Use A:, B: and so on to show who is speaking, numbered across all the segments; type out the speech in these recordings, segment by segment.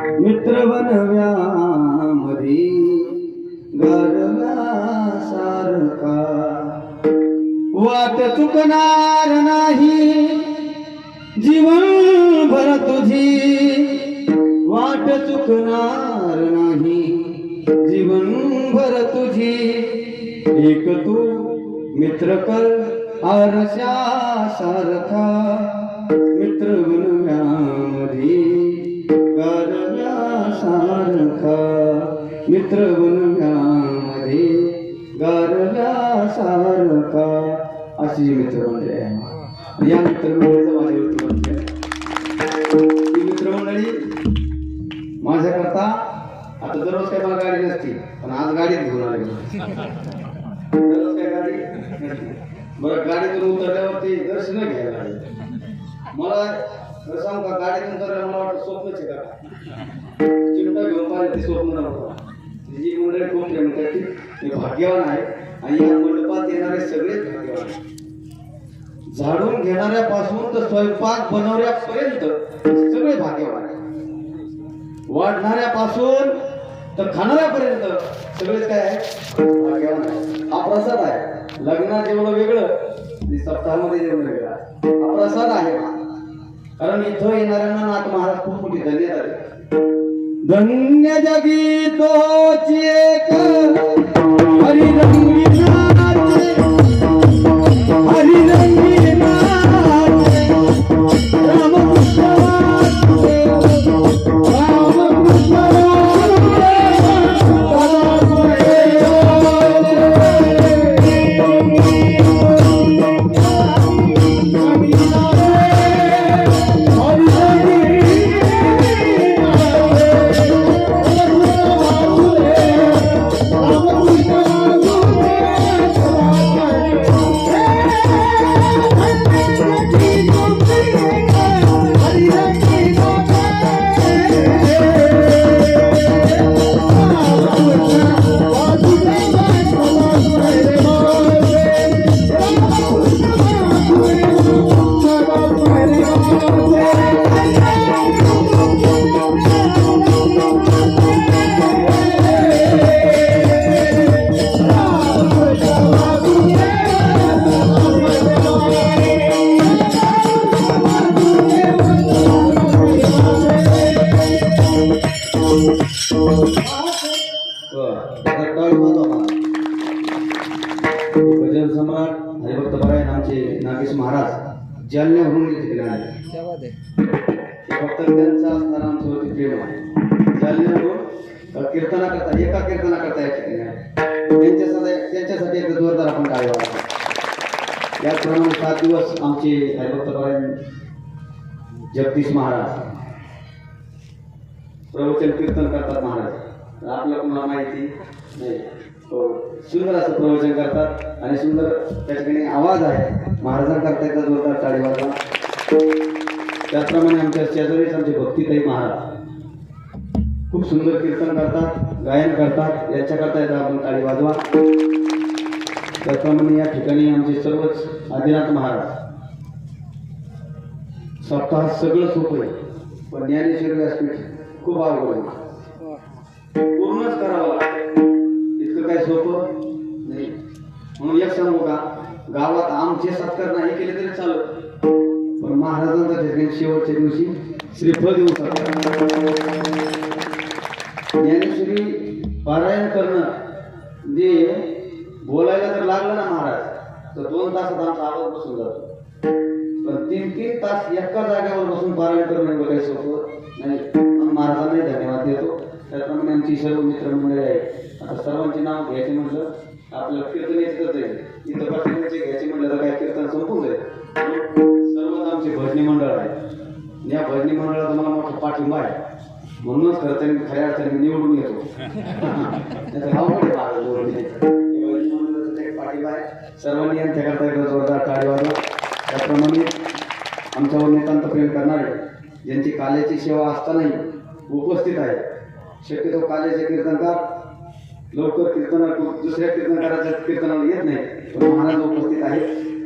A: मित्र बनव्यामधी सारखा वाट चुकणार नाही जीवन भर तुझी वाट चुकणार नाही जीवन भर तुझी एक तू मित्र कर आरशा सारखा मित्र बनव्यामधी सारखा मित्र बनव्यामध्ये गारव्यासारखा अशी मित्रमंडळी आहे. या मित्रमंडळीचं माझ्यावरती लक्ष आहे. ही मित्रमंडळी माझ्याकरता आता दररोज काही मला गाडी नसती पण आज गाडीत घेऊन आले. दररोज काही गाडी नसती बरं गाडीतून उतरल्यावरती दर्शन घ्यायला लागले. मला खरं सांगू का गाडीतून उतरल्यावर मला वाटतं स्वप्नच आहे का चिमटा घेऊन पाहिजे ते स्वप्न नव्हतं. जी मंडळी खूप म्हणतात ते भाग्यवान आहे आणि या मंडपात येणारे सगळेच भाग्यवान आहेत. झाडून घेणाऱ्यापासून तर स्वयंपाक बनवण्यापर्यंत सगळे भाग्यवान आहेत. वाढणाऱ्यापासून तर खाणाऱ्यापर्यंत सगळेच काय आहे भाग्यवान आहे. हा प्रसाद आहे. लग्नात जेवढं वेगळं आणि सप्ताहामध्ये जेवढं वेगळं हा प्रसाद आहे. कारण इथं येणाऱ्यांना नाथ महाराज खूप मोठी धन्य झाले. धन्य जगी तोची एक हरिरंगी नाचे हरिरंगी नाचे रामकृष्ण वाचे रामकृष्ण भजन सम्राट हरिभक्त परायण आमचे नागेश महाराज जालन्यावरून इथे आले. फक्त त्यांचा असणारा आमच्यावरती प्रेम आहे. जालन्यावरून कीर्तना करता एका कीर्तना करता त्यांच्यासाठी एक जोरदार आपण काय याचप्रमाणे 7 दिवस आमचे हरिभक्त परायण जगदीश महाराज प्रवचन कीर्तन करतात. महाराज आपल्याला कोणाला माहिती नाही सुंदर असं प्रवचन करतात आणि सुंदर त्या ठिकाणी आवाज आहे. महाराजांकरता एकदा जोरदार टाळी वाजवा. त्याचप्रमाणे आमच्या शेजारीच आमचे भक्तीताई महाराज खूप सुंदर कीर्तन करतात गायन करतात. यांच्याकरता एकदा आपण टाळी वाजवा. त्याचप्रमाणे या ठिकाणी आमचे सर्वच आदिनाथ महाराज स्वतः सगळं सोपं आहे पण ज्ञानेश्वर व्यासपीठ खूप अवघड आहे. पूर्णच करावं इतकं काय सोपं नाही. म्हणून एक सांगू का गावात आमचे सत्कार नाही केले तरी चालत पण महाराजांचा ठिकाणी शेवटच्या दिवशी श्रीफळ देऊ शकतात. ज्ञानेश्वरी पारायण करणं जे बोलायला जर लागलं ना महाराज तर 2 तासात आमचा आवाज बसून जातो पण 3-3 तास एका जागेवर बसून पारायण करणं काही सोपं नाही. महाराजांनाही धन्यवाद देतो. त्याचप्रमाणे आमची सर्व मित्रमंडळी आहेत. आता सर्वांचे नाव घ्यायचे म्हटलं आपल्याला कीर्तन येतच आहे. इथं पाठिंबाचे घ्यायचे म्हटलं तर काय कीर्तन संपून जाईल. सर्वच आमचे भजनी मंडळ आहे. या भजनी मंडळाचा मला मोठा पाठिंबा आहे. म्हणूनच खरं तरी खऱ्या अर्थाने निवडून येतो. पाठिंबा आहे. सर्वांनी यांच्याकरता एकदा जोरदार टाळी वाजवा. त्याप्रमाणे आमच्यावर नितांत प्रेम करणारे ज्यांची काल्याची सेवा असतानाही उपस्थित आहे. शक्यतो काल्याचे कीर्तनकार लवकर दुसऱ्या कीर्तनकाराच्या कीर्तनाला येत नाही पण महाराज उपस्थित आहेत.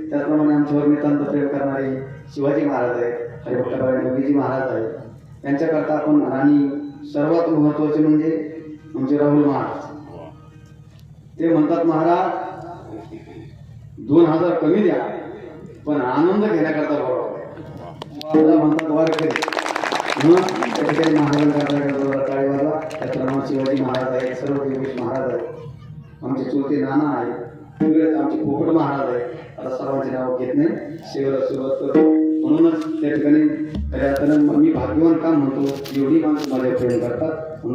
A: त्याचप्रमाणे आमच्यावर नितांत प्रेम करणारे शिवाजी महाराज आहेत. हरिभक्त परायण योगीजी महाराज आहेत. त्यांच्याकरता आपण राणी सर्वात महत्वाचे म्हणजे आमचे राहुल महाराज. ते म्हणतात महाराज 2000 कमी द्या पण आनंद घेण्याकरता बरोबर म्हणतात वारकरी. मग त्या ठिकाणी महाराजांकरता टाळी वाजवा. त्याप्रमाणे शिवाजी महाराज आहे, सर्व योगेश महाराज आहे, आमचे चुलते नाना आहे, सगळेच आमचे पोपट महाराज आहे. आता सर्वांचे नाव घेत नाही, शेवट सुरुवात करतो. म्हणूनच त्या ठिकाणी खऱ्या अर्थानं मी भाग्यवान काम म्हणतो, एवढी माणसं माझ्या प्रेम करतात.